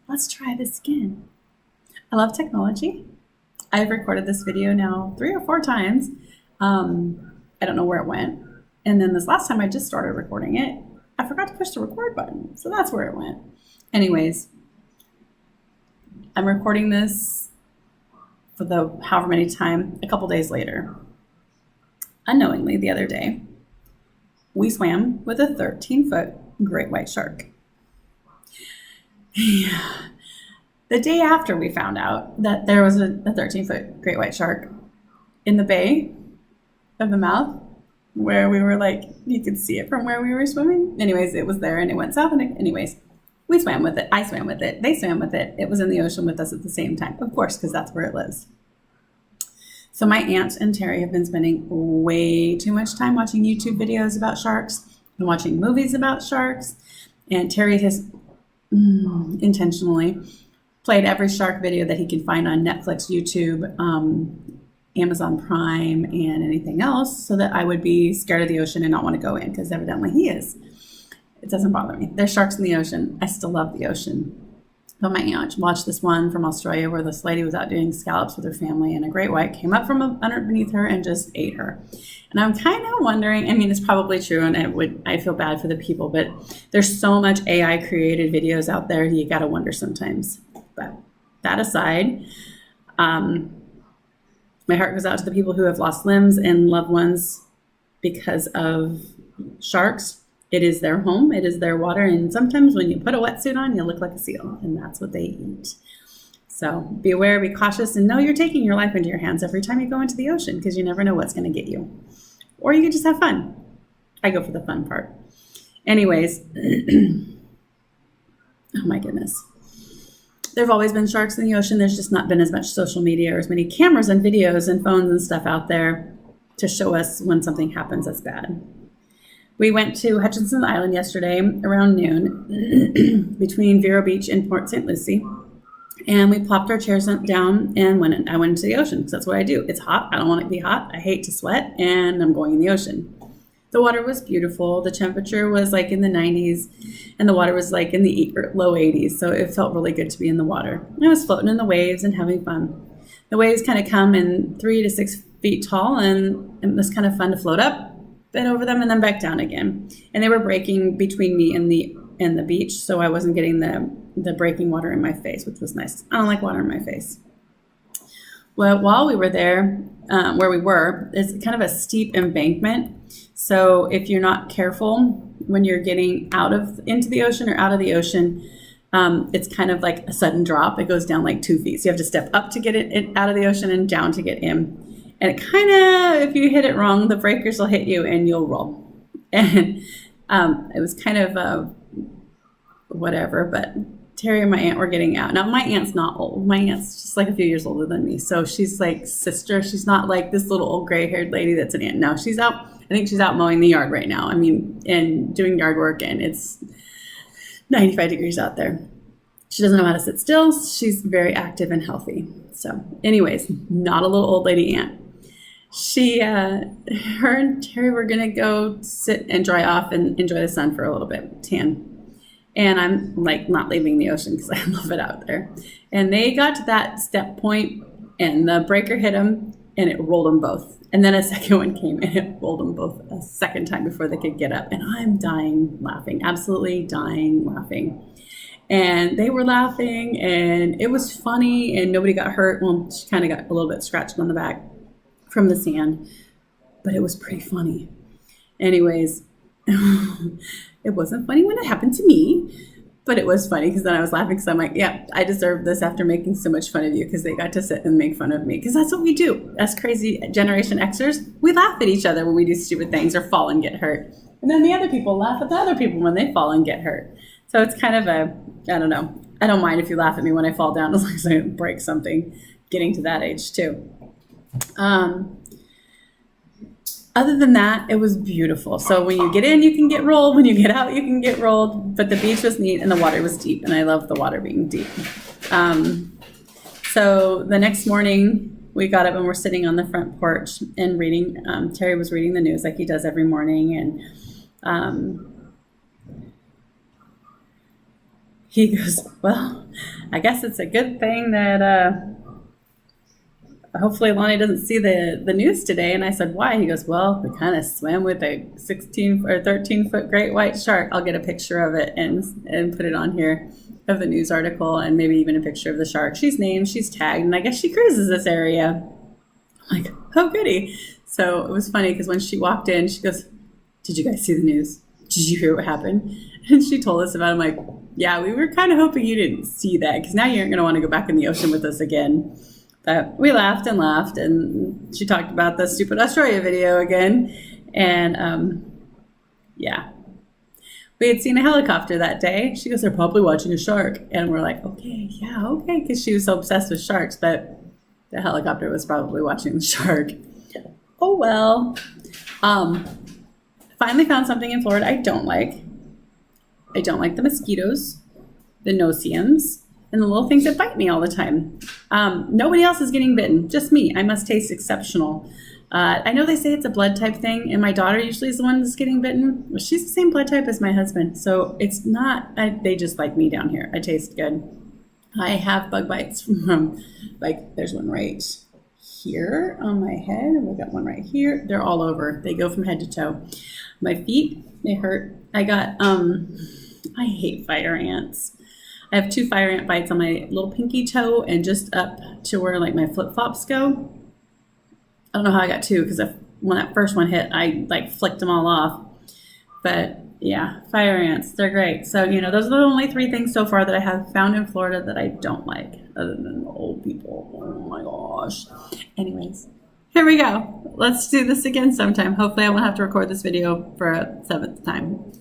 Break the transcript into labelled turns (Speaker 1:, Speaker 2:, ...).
Speaker 1: let's try this again. I love technology. I've recorded this video now 3 or 4 times. I don't know where it went. And then this last time I just started recording it, I forgot to push the record button. So that's where it went. Anyways, I'm recording this for the however many time, a couple days later. Unknowingly, the other day, we swam with a 13-foot great white shark. Yeah. The day after we found out that there was a 13-foot great white shark in the bay of the mouth, where we were like, you could see it from where we were swimming. Anyways, it was there and it went south. And anyways, we swam with it. I swam with it. They swam with it. It was in the ocean with us at the same time, of course, because that's where it lives. So my aunt and Terry have been spending way too much time watching YouTube videos about sharks and watching movies about sharks. And Terry has intentionally played every shark video that he can find on Netflix, YouTube, Amazon Prime, and anything else, so that I would be scared of the ocean and not want to go in, because evidently he is. It doesn't bother me. There's sharks in the ocean. I still love the ocean. But my aunt watched this one from Australia where this lady was out doing scallops with her family, and a great white came up from underneath her and just ate her. And I'm kind of wondering, I mean, it's probably true, and I feel bad for the people, but there's so much AI created videos out there, you got to wonder sometimes. But that aside, my heart goes out to the people who have lost limbs and loved ones because of sharks. It is their home, it is their water, and sometimes when you put a wetsuit on, you look like a seal, and that's what they eat. So be aware, be cautious, and know you're taking your life into your hands every time you go into the ocean, because you never know what's going to get you. Or you can just have fun. I go for the fun part. Anyways, oh my goodness. There have always been sharks in the ocean. There's just not been as much social media or as many cameras and videos and phones and stuff out there to show us when something happens that's bad. We went to Hutchinson Island yesterday around noon between Vero Beach and Port St. Lucie. And we plopped our chairs down and I went into the ocean, because that's what I do. It's hot. I don't want it to be hot. I hate to sweat, and I'm going in the ocean. The water was beautiful. The temperature was like in the 90s, and the water was like in the low 80s. So it felt really good to be in the water. I was floating in the waves and having fun. The waves kind of come in 3 to 6 feet tall, and it was kind of fun to float up, bend over them, and then back down again. And they were breaking between me and the beach, so I wasn't getting the breaking water in my face, which was nice. I don't like water in my face. Well, while we were there, where we were, it's kind of a steep embankment. So if you're not careful when you're getting into the ocean or out of the ocean, it's kind of like a sudden drop. It goes down like 2 feet. So you have to step up to get it out of the ocean and down to get in. And it kind of, if you hit it wrong, the breakers will hit you and you'll roll. And it was kind of whatever, but Terry and my aunt were getting out. Now, my aunt's not old. My aunt's just like a few years older than me. So she's like sister. She's not like this little old gray-haired lady that's an aunt. No, she's out. I think she's out mowing the yard right now. I mean, and doing yard work, and it's 95 degrees out there. She doesn't know how to sit still. She's very active and healthy. So anyways, not a little old lady aunt. Her and Terry were going to go sit and dry off and enjoy the sun for a little bit, tan. And I'm like not leaving the ocean because I love it out there. And they got to that step point, and the breaker hit them, and it rolled them both. And then a second one came, and it rolled them both a second time before they could get up. And I'm dying laughing, absolutely dying laughing. And they were laughing, and it was funny, and nobody got hurt. Well, she kind of got a little bit scratched on the back from the sand, but it was pretty funny. Anyways, it wasn't funny when it happened to me, but it was funny because then I was laughing because I'm like, yeah, I deserve this after making so much fun of you, because they got to sit and make fun of me, because that's what we do. Us crazy Generation Xers, we laugh at each other when we do stupid things or fall and get hurt. And then the other people laugh at the other people when they fall and get hurt. So it's kind of I don't know. I don't mind if you laugh at me when I fall down, as long as I don't break something, getting to that age too. Other than that, it was beautiful. So when you get in, you can get rolled. When you get out, you can get rolled. But the beach was neat and the water was deep. And I love the water being deep. So the next morning, we got up and we're sitting on the front porch and reading. Terry was reading the news like he does every morning. And he goes, well, I guess it's a good thing that hopefully Lonnie doesn't see the news today. And I said, why? He goes, well, we kind of swam with a 16 or 13-foot great white shark. I'll get a picture of it and put it on here of the news article, and maybe even a picture of the shark. She's named, she's tagged, and I guess she cruises this area. I'm like, oh, goody. So it was funny because when she walked in, she goes, did you guys see the news? Did you hear what happened? And she told us about it. I'm like, yeah, we were kind of hoping you didn't see that, because now you aren't going to want to go back in the ocean with us again. But we laughed and laughed, and she talked about the stupid Australia video again. And yeah, we had seen a helicopter that day. She goes, they're probably watching a shark. And we're like, okay, yeah, okay, because she was so obsessed with sharks, but the helicopter was probably watching the shark. Oh, well. Finally found something in Florida I don't like. I don't like the mosquitoes, the no-see-ums, and the little things that bite me all the time. Nobody else is getting bitten, just me. I must taste exceptional. I know they say it's a blood type thing, and my daughter usually is the one that's getting bitten. But she's the same blood type as my husband, so it's not, they just like me down here. I taste good. I have bug bites from, like, there's one right here on my head, and we got one right here. They're all over. They go from head to toe. My feet, they hurt. I got, I hate fire ants. I have 2 fire ant bites on my little pinky toe and just up to where like my flip-flops go. I don't know how I got 2, because when that first one hit, I like flicked them all off. But yeah, fire ants, they're great. So, those are the only 3 things so far that I have found in Florida that I don't like, other than the old people. Oh my gosh. Anyways, here we go. Let's do this again sometime. Hopefully I won't have to record this video for a 7th time.